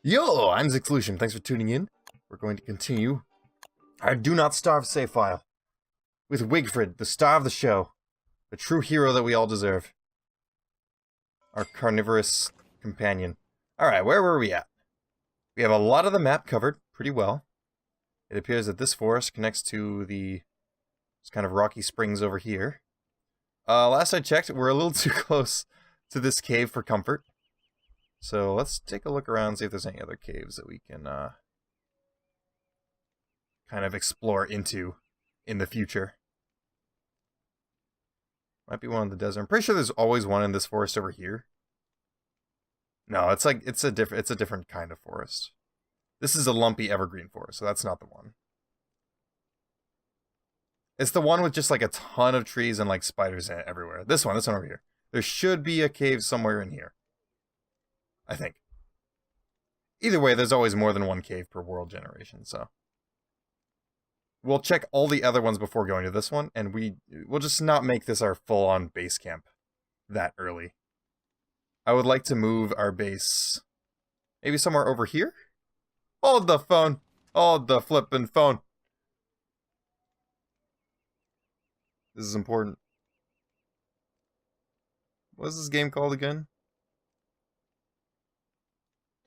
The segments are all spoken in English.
Yo, I'm Zix. Thanks for tuning in. We're going to continue our Do Not Starve save file with Wigfrid, the star of the show, the true hero that we all deserve. Our carnivorous companion. Alright, where were we at? We have a lot of the map covered pretty well. It appears that this forest connects to the kind of rocky springs over here. Last I checked, we're a little too close to this cave for comfort. So let's take a look around and see if there's any other caves that we can kind of explore into in the future. Might be one in the desert. I'm pretty sure there's always one in this forest over here. No, it's a different kind of forest. This is a lumpy evergreen forest, so that's not the one. It's the one with just like a ton of trees and like spiders in it everywhere. This one over here. There should be a cave somewhere in here, I think. Either way, there's always more than one cave per world generation, so we'll check all the other ones before going to this one, and we'll just not make this our full-on base camp that early. I would like to move our base maybe somewhere over here. Hold the phone. Hold the flippin' phone. This is important. What is this game called again?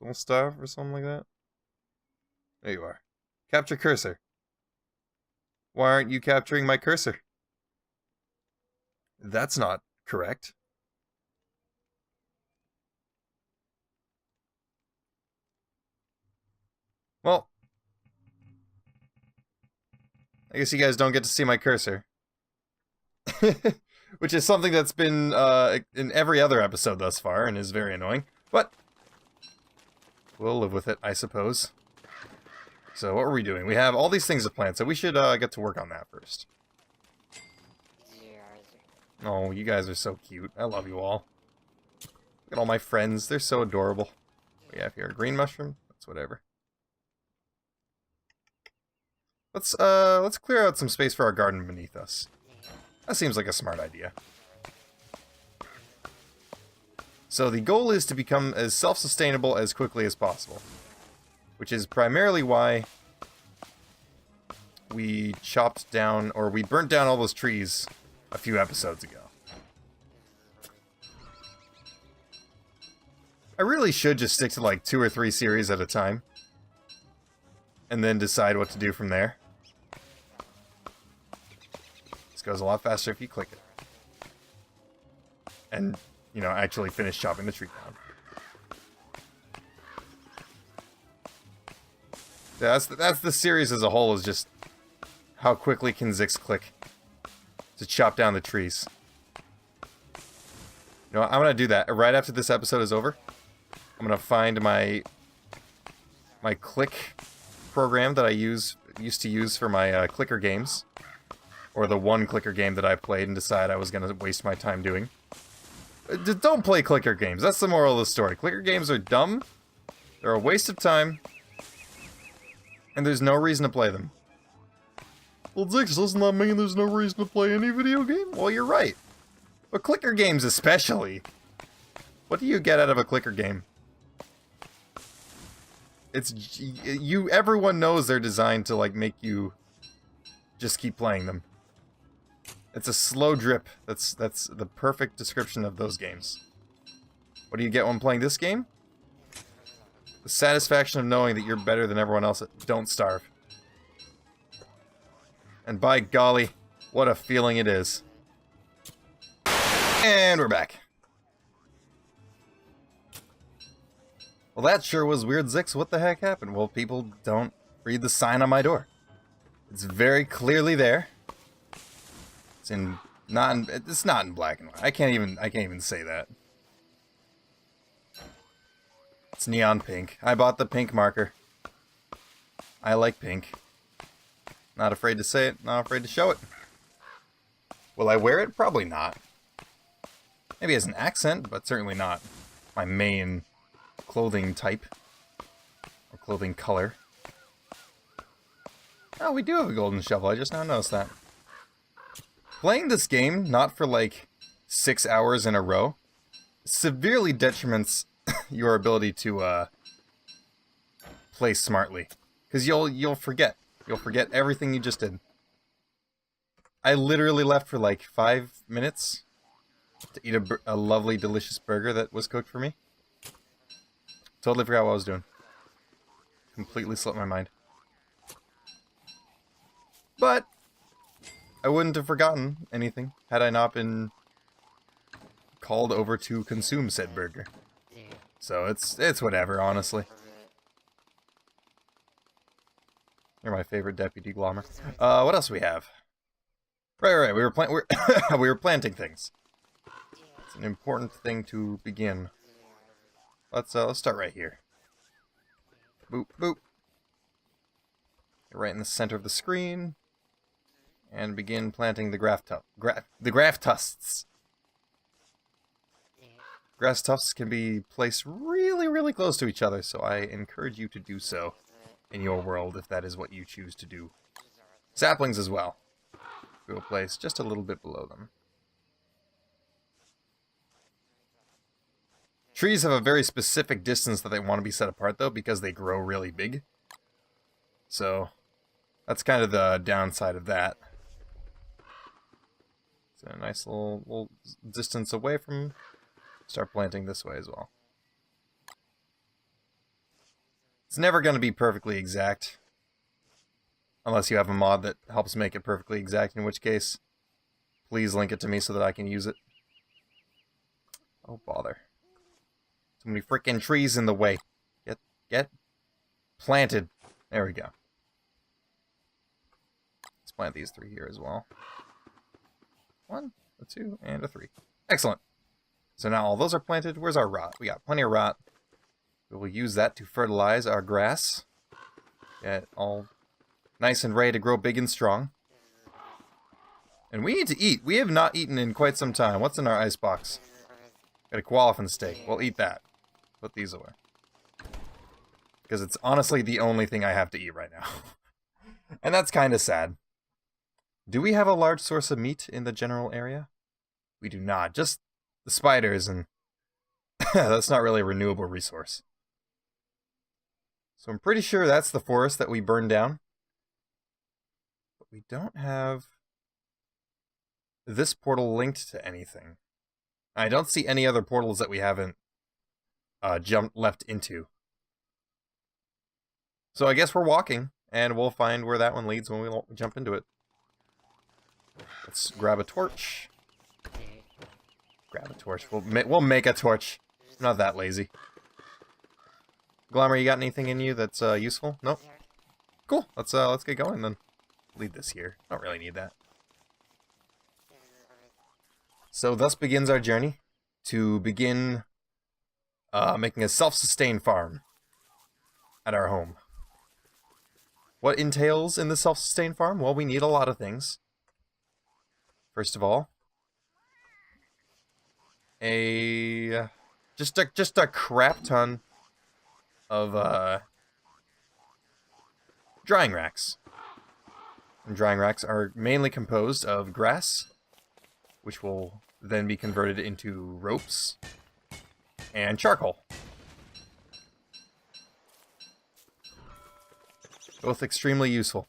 Don't Starve or something like that? There you are. Capture cursor. Why aren't you capturing my cursor? That's not correct. Well, I guess you guys don't get to see my cursor. Which is something that's been in every other episode thus far and is very annoying. But we'll live with it, I suppose. So what were we doing? We have all these things to plant, so we should get to work on that first. Oh, you guys are so cute. I love you all. Look at all my friends. They're so adorable. What do we have here? A green mushroom? That's whatever. Let's clear out some space for our garden beneath us. That seems like a smart idea. So the goal is to become as self-sustainable as quickly as possible. Which is primarily why we chopped down, or we burnt down all those trees a few episodes ago. I really should just stick to like 2 or 3 series at a time. And then decide what to do from there. This goes a lot faster if you click it. And, you know, actually finish chopping the tree down. Yeah, that's the series as a whole, is just how quickly can Zix click to chop down the trees. You know what, I'm going to do that. Right after this episode is over, I'm going to find my click program that I used to use for my clicker games. Or the one clicker game that I played and decide I was going to waste my time doing. Don't play clicker games. That's the moral of the story. Clicker games are dumb. They're a waste of time. And there's no reason to play them. Well, Zix, doesn't that mean there's no reason to play any video game? Well, you're right. But clicker games especially. What do you get out of a clicker game? Everyone knows they're designed to, like, make you just keep playing them. It's a slow drip. That's the perfect description of those games. What do you get when playing this game? The satisfaction of knowing that you're better than everyone else at Don't Starve. And by golly, what a feeling it is. And we're back. Well, that sure was weird, Zix. What the heck happened? Well, people don't read the sign on my door. It's very clearly there. It's not in black and white. I can't even say that. It's neon pink. I bought the pink marker. I like pink. Not afraid to say it, not afraid to show it. Will I wear it? Probably not. Maybe as an accent, but certainly not my main clothing type. Or clothing color. Oh, we do have a golden shovel. I just now noticed that. Playing this game, not for like 6 hours in a row, severely detriments your ability to place smartly. Because you'll forget. You'll forget everything you just did. I literally left for like 5 minutes to eat a lovely, delicious burger that was cooked for me. Totally forgot what I was doing. Completely slipped my mind. But I wouldn't have forgotten anything had I not been called over to consume said burger. So it's whatever, honestly. You're my favorite deputy glommer. What else do we have? Right. We were planting things. It's an important thing to begin. Let's start right here. Boop boop. Right in the center of the screen, and begin planting the grass tufts. Grass tufts can be placed really, really close to each other, so I encourage you to do so in your world if that is what you choose to do. Saplings as well. We will place just a little bit below them. Trees have a very specific distance that they want to be set apart, though, because they grow really big. So, that's kind of the downside of that. It's a nice little distance away from... Start planting this way as well. It's never going to be perfectly exact. Unless you have a mod that helps make it perfectly exact, in which case, please link it to me so that I can use it. Oh, bother. Too many freaking trees in the way. Get planted. There we go. Let's plant these 3 here as well. 1, a 2, and a 3. Excellent. So now all those are planted. Where's our rot? We got plenty of rot. We will use that to fertilize our grass. Get all nice and ready to grow big and strong. And we need to eat. We have not eaten in quite some time. What's in our icebox? Got a koalefin steak. We'll eat that. Put these away. Because it's honestly the only thing I have to eat right now. And that's kind of sad. Do we have a large source of meat in the general area? We do not. Just the spiders, and that's not really a renewable resource. So I'm pretty sure that's the forest that we burned down. But we don't have this portal linked to anything. I don't see any other portals that we haven't left into. So I guess we're walking, and we'll find where that one leads when we jump into it. Let's grab a torch. Grab a torch. We'll make a torch. I'm not that lazy. Glommer, you got anything in you that's useful? Nope. Cool. Let's get going then. Leave this here. Don't really need that. So thus begins our journey to begin making a self-sustained farm at our home. What entails in the self-sustained farm? Well, we need a lot of things. First of all, just a crap ton of drying racks. And drying racks are mainly composed of grass, which will then be converted into ropes and charcoal. Both extremely useful.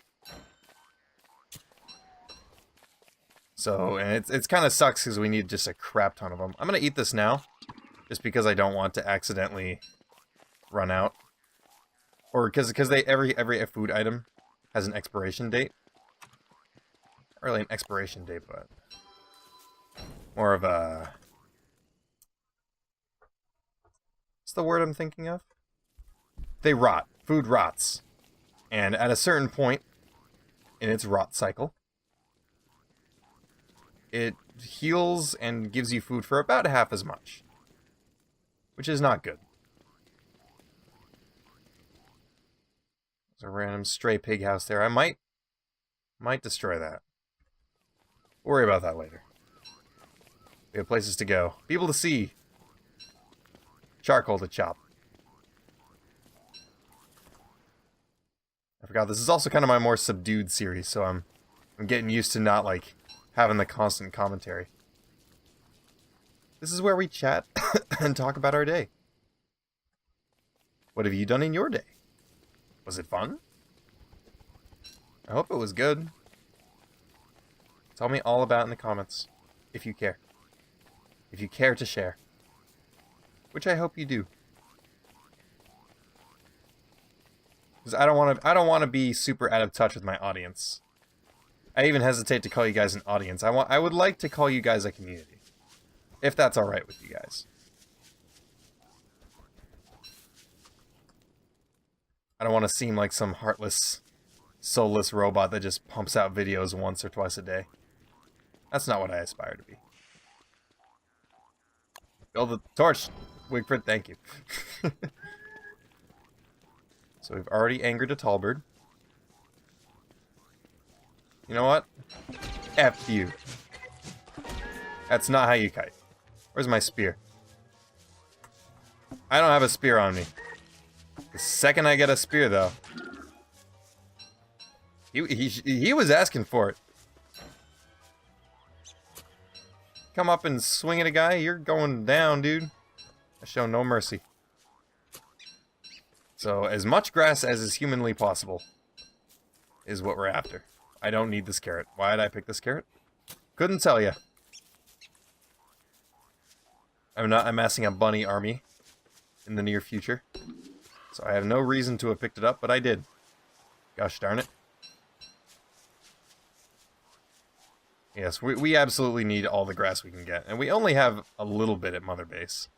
So, and it's kind of sucks because we need just a crap ton of them. I'm going to eat this now, just because I don't want to accidentally run out. Or because every food item has an expiration date. Not really an expiration date, but more of a... What's the word I'm thinking of? They rot. Food rots. And at a certain point in its rot cycle, it heals and gives you food for about half as much. Which is not good. There's a random stray pig house there. I might destroy that. We'll worry about that later. We have places to go. People to see. Charcoal to chop. I forgot, this is also kind of my more subdued series, so I'm getting used to not, like, having the constant commentary. This is where we chat and talk about our day. What have you done in your day? Was it fun? I hope it was good. Tell me all about it in the comments, if you care. If you care to share. Which I hope you do. Because I don't want to be super out of touch with my audience. I even hesitate to call you guys an audience. I would like to call you guys a community. If that's alright with you guys. I don't want to seem like some heartless, soulless robot that just pumps out videos once or twice a day. That's not what I aspire to be. Build the torch! Wigford, thank you. So we've already angered a tall bird. You know what? F you. That's not how you kite. Where's my spear? I don't have a spear on me. The second I get a spear, though... He was asking for it. Come up and swing at a guy, you're going down, dude. I show no mercy. So, as much grass as is humanly possible is what we're after. I don't need this carrot. Why did I pick this carrot? Couldn't tell you. I'm not amassing a bunny army in the near future. So I have no reason to have picked it up, but I did. Gosh darn it. Yes, we absolutely need all the grass we can get. And we only have a little bit at Mother Base.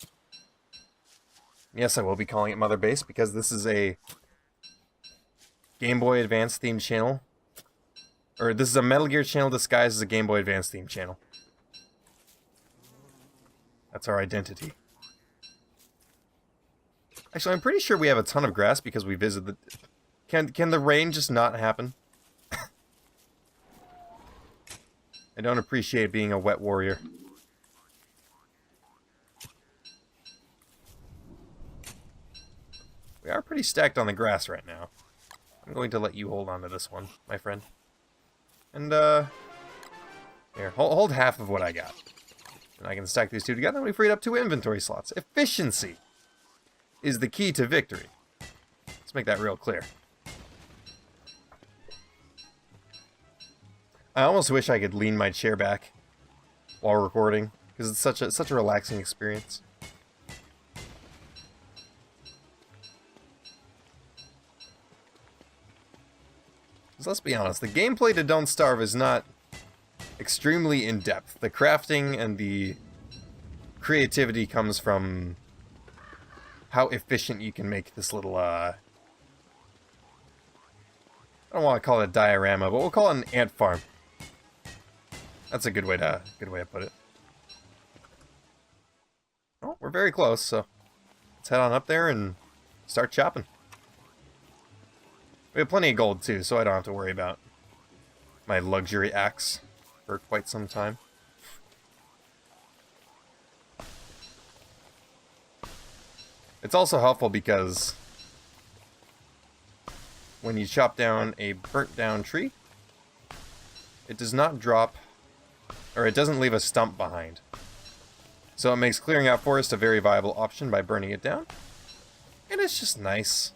Yes, I will be calling it Mother Base because this is a Game Boy Advance themed channel. Or this is a Metal Gear channel disguised as a Game Boy Advance themed channel. That's our identity. Actually, I'm pretty sure we have a ton of grass because we visited the... Can the rain just not happen? I don't appreciate being a wet warrior. We are pretty stacked on the grass right now. I'm going to let you hold on to this one, my friend. And, here, hold half of what I got. And I can stack these two together and we freed up 2 inventory slots. Efficiency is the key to victory. Let's make that real clear. I almost wish I could lean my chair back while recording, because it's such a relaxing experience. Because let's be honest, the gameplay to Don't Starve is not extremely in-depth. The crafting and the creativity comes from how efficient you can make this little, I don't want to call it a diorama, but we'll call it an ant farm. That's a good way to put it. Oh, we're very close, so let's head on up there and start chopping. We have plenty of gold too, so I don't have to worry about my luxury axe for quite some time. It's also helpful because when you chop down a burnt down tree, it does not drop, or it doesn't leave a stump behind. So it makes clearing out forest a very viable option by burning it down. And it's just nice.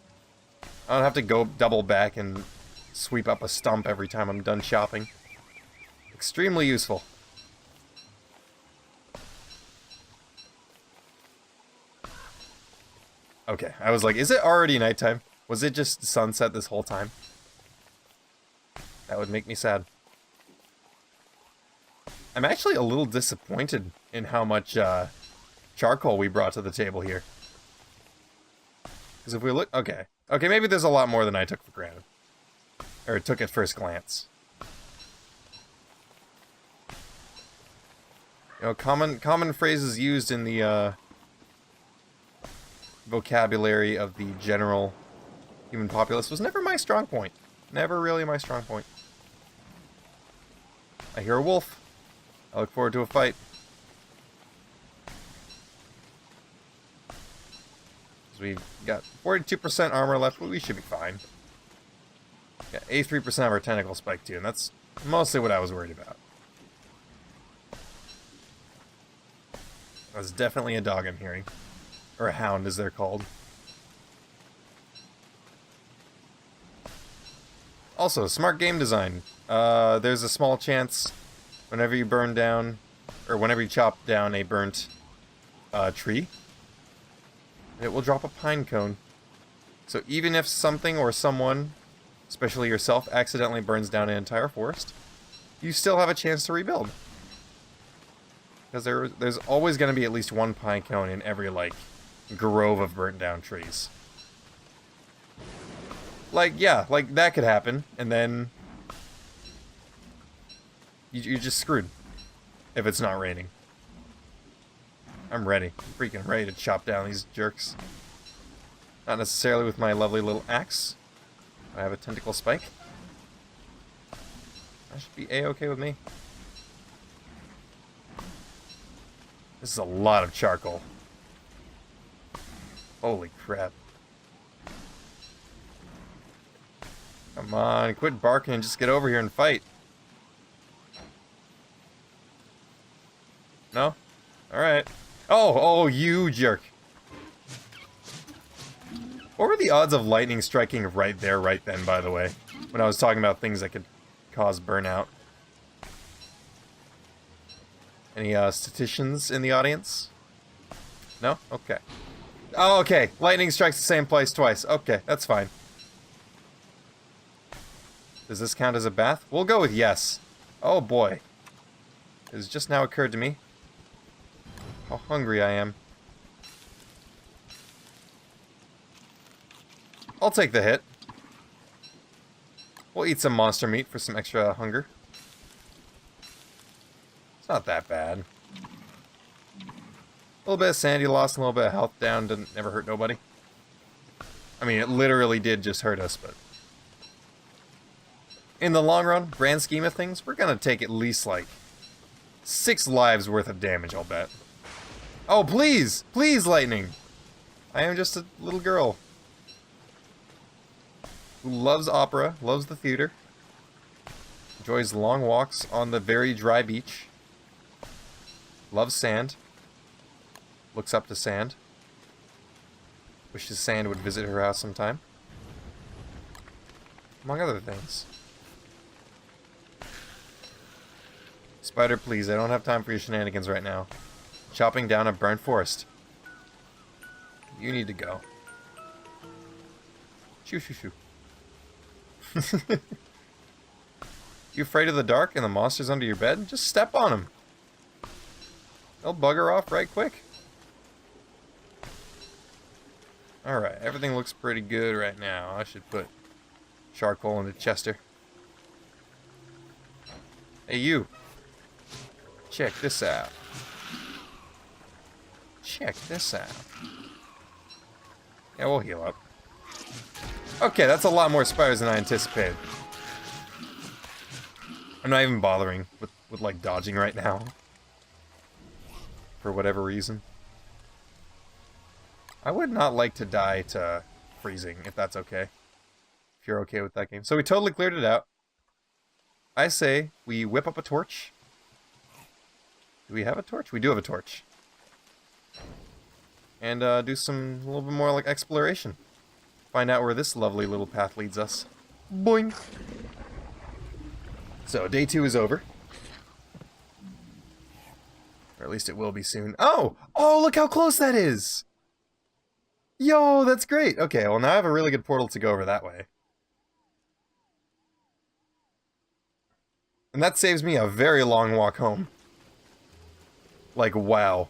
I don't have to go double back and sweep up a stump every time I'm done chopping. Extremely useful. Okay, I was like, is it already nighttime? Was it just sunset this whole time? That would make me sad. I'm actually a little disappointed in how much charcoal we brought to the table here. Because if we look... Okay, maybe there's a lot more than I took for granted. Or took at first glance. You know, common phrases used in the vocabulary of the general human populace was never my strong point. Never really my strong point. I hear a wolf. I look forward to a fight. So we've got 42% armor left, but we should be fine. Got 83% of our tentacle spike too, and that's mostly what I was worried about. That's definitely a dog I'm hearing. Or a hound, as they're called. Also, smart game design. There's a small chance whenever you burn down, or whenever you chop down a burnt tree, it will drop a pine cone. So even if something or someone, especially yourself, accidentally burns down an entire forest, you still have a chance to rebuild. Because there's always going to be at least one pine cone in every, like, grove of burnt down trees. Like, yeah, like, that could happen, and then you're just screwed if it's not raining. I'm ready. I'm freaking ready to chop down these jerks. Not necessarily with my lovely little axe. I have a tentacle spike. That should be a-okay with me. This is a lot of charcoal. Holy crap. Come on, quit barking and just get over here and fight. No? Alright. Oh, you jerk. What were the odds of lightning striking right there, right then, by the way? When I was talking about things that could cause burnout. Any statisticians in the audience? No? Okay. Oh, okay. Lightning strikes the same place twice. Okay, that's fine. Does this count as a bath? We'll go with yes. Oh boy. It has just now occurred to me how hungry I am. I'll take the hit. We'll eat some monster meat for some extra hunger. It's not that bad. A little bit of sanity loss and a little bit of health down didn't never hurt nobody. I mean, it literally did just hurt us, but in the long run, grand scheme of things, we're gonna take at least like 6 lives worth of damage, I'll bet. Oh, please! Please, lightning! I am just a little girl who loves opera, loves the theater, enjoys long walks on the very dry beach, loves sand, looks up to sand, wishes sand would visit her house sometime, among other things. Spider, please, I don't have time for your shenanigans right now. Chopping down a burnt forest. You need to go. Shoo, shoo, shoo. You afraid of the dark and the monsters under your bed? Just step on them. They'll bugger off right quick. Alright, everything looks pretty good right now. I should put charcoal into Chester. Hey, you. Check this out. Check this out. Yeah, we'll heal up. Okay, that's a lot more spiders than I anticipated. I'm not even bothering with like dodging right now. For whatever reason. I would not like to die to freezing, if that's okay. If you're okay with that game. So we totally cleared it out. I say we whip up a torch. Do we have a torch? We do have a torch. And do some, a little bit more like exploration. Find out where this lovely little path leads us. Boing! So, day 2 is over. Or at least it will be soon. Oh! Oh, look how close that is! Yo, that's great! Okay, well now I have a really good portal to go over that way. And that saves me a very long walk home. Like, wow.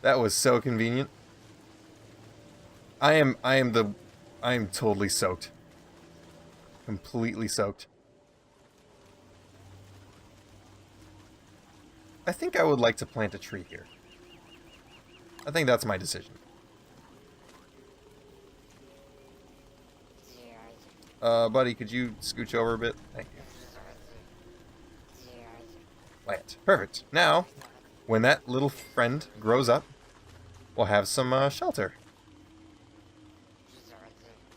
That was so convenient. I am totally soaked. Completely soaked. I think I would like to plant a tree here. I think that's my decision. Buddy, could you scooch over a bit? Thank you. Plant. Perfect. Now, when that little friend grows up, we'll have some shelter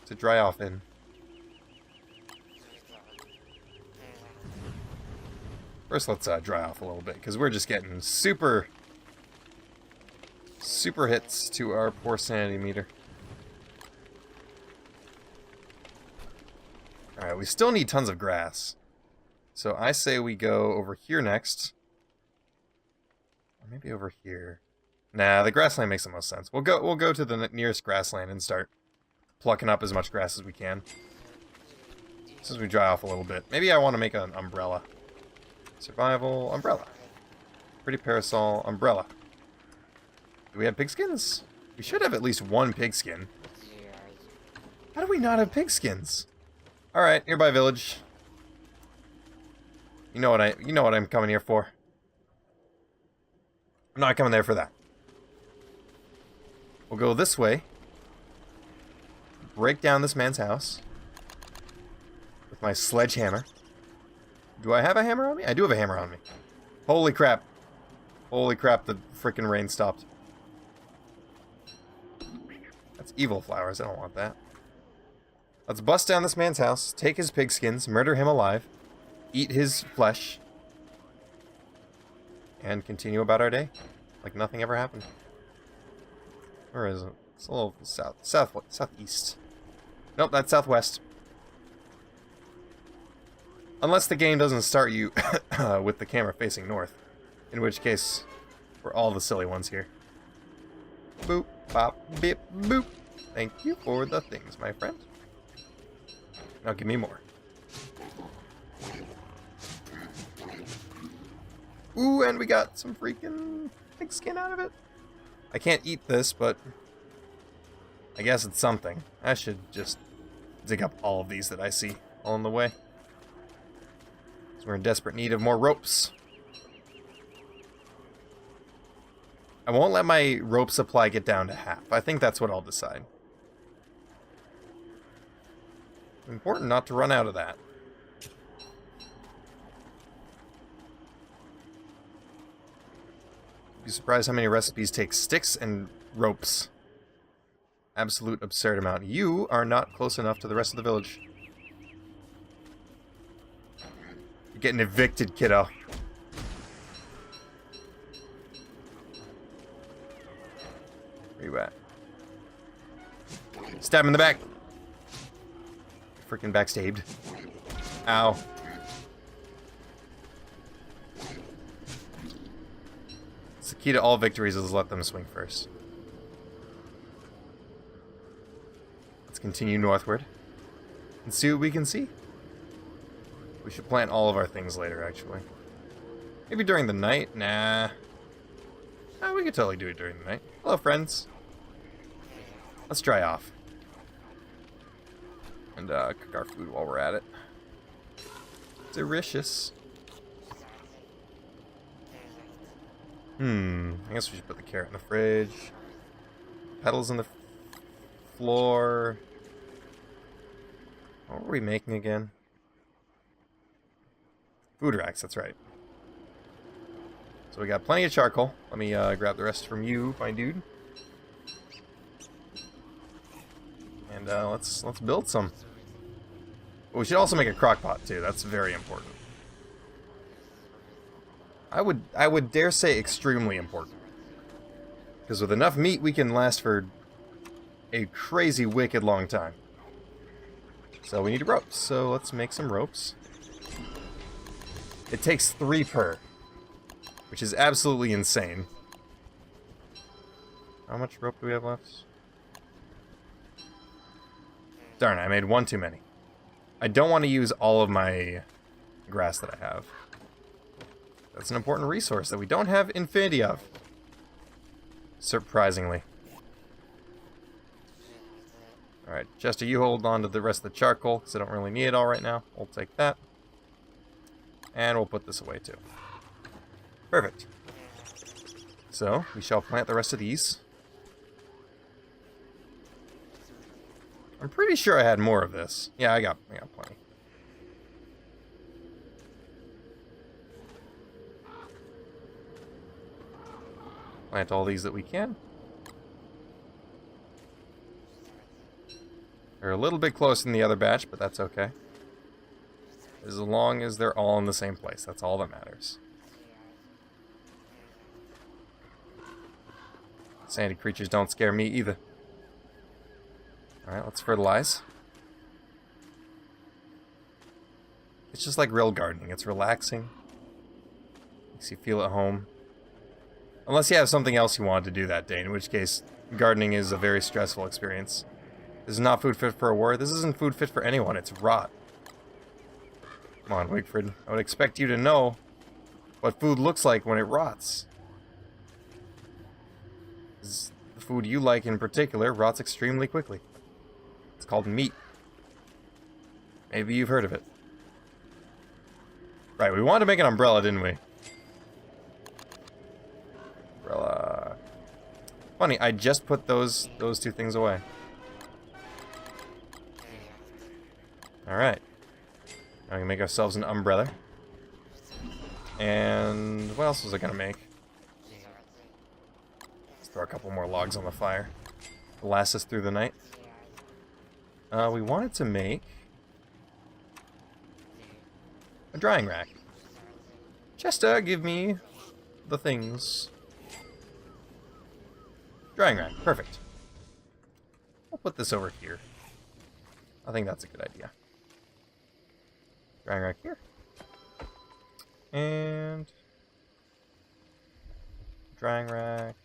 to dry off in. First, let's dry off a little bit, because we're just getting super hits to our poor sanity meter. Alright, we still need tons of grass. So I say we go over here next. Or maybe over here. Nah, the grassland makes the most sense. We'll go to the nearest grassland and start plucking up as much grass as we can. Since we dry off a little bit. Maybe I want to make an umbrella. Survival, umbrella. Pretty parasol, umbrella. Do we have pigskins? We should have at least one pigskin. How do we not have pigskins? Alright, nearby village. You know what I'm coming here for. I'm not coming there for that. We'll go this way. Break down this man's house. With my sledgehammer. Do I have a hammer on me? I do have a hammer on me. Holy crap. Holy crap, the frickin' rain stopped. That's evil flowers, I don't want that. Let's bust down this man's house, take his pigskins, murder him alive, eat his flesh, and continue about our day. Like nothing ever happened. Where is it? It's a little southeast. Nope, that's southwest. Unless the game doesn't start you with the camera facing north. In which case, we're all the silly ones here. Boop, bop, bip, boop. Thank you for the things, my friend. Now give me more. Ooh, and we got some freaking pigskin out of it. I can't eat this, but I guess it's something. I should just dig up all of these that I see along the way. So we're in desperate need of more ropes. I won't let my rope supply get down to half. I think that's what I'll decide. Important not to run out of that. You'd be surprised how many recipes take sticks and ropes. Absolute absurd amount. You are not close enough to the rest of the village. You're getting evicted, kiddo. Where you at? Stab him in the back. Freaking backstabbed. Ow. It's the key to all victories is let them swing first. Let's continue northward and see what we can see. We should plant all of our things later, actually. Maybe during the night? Nah. Oh, we could totally do it during the night. Hello, friends. Let's dry off. And cook our food while we're at it. Delicious. I guess we should put the carrot in the fridge. Petals in the floor. What were we making again? Food racks, that's right. So we got plenty of charcoal. Let me grab the rest from you, my dude. And let's build some. We should also make a crock pot too. That's very important. I would dare say extremely important. Because with enough meat, we can last for a crazy, wicked long time. So we need ropes. So let's make some ropes. It takes 3 per, which is absolutely insane. How much rope do we have left? Darn, I made 1 too many. I don't want to use all of my grass that I have. That's an important resource that we don't have infinity of. Surprisingly. Alright, Chester, you hold on to the rest of the charcoal, because I don't really need it all right now. We'll take that. And we'll put this away too. Perfect. So, we shall plant the rest of these. I'm pretty sure I had more of this. Yeah, I got plenty. Plant all these that we can. They're a little bit closer than the other batch, but that's okay. As long as they're all in the same place, that's all that matters. Sandy creatures don't scare me either. Alright, let's fertilize. It's just like real gardening. It's relaxing. Makes you feel at home. Unless you have something else you want to do that day, in which case gardening is a very stressful experience. This is not food fit for a war. This isn't food fit for anyone. It's rot. Come on, Wigfrid. I would expect you to know what food looks like when it rots. The food you like in particular rots extremely quickly. It's called meat. Maybe you've heard of it. Right, we wanted to make an umbrella, didn't we? Umbrella. Funny, I just put those two things away. Alright. Now we can make ourselves an umbrella. And what else was I gonna make? Let's throw a couple more logs on the fire. To last us through the night. We wanted to make a drying rack. Chester, give me the things. Drying rack, perfect. I'll put this over here. I think that's a good idea. Drying rack here. And drying rack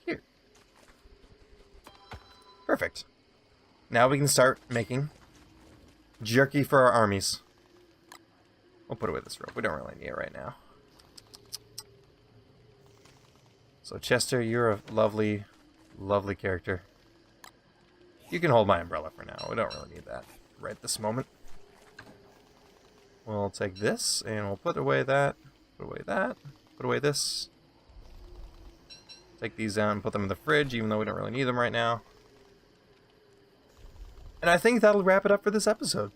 here. Perfect. Now we can start making jerky for our armies. We'll put away this rope. We don't really need it right now. So Chester, you're a lovely, lovely character. You can hold my umbrella for now. We don't really need that right this moment. We'll take this and we'll put away that, put away that, put away this. Take these out and put them in the fridge, even though we don't really need them right now. And I think that'll wrap it up for this episode.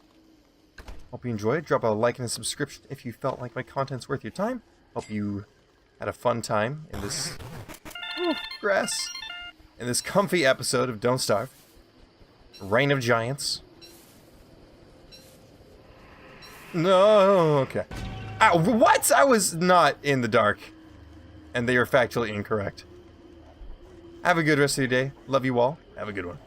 Hope you enjoyed. Drop a like and a subscription if you felt like my content's worth your time. Hope you had a fun time in this grass. In this comfy episode of Don't Starve. Reign of Giants. No, okay. Ow, what? I was not in the dark. And they are factually incorrect. Have a good rest of your day. Love you all. Have a good one.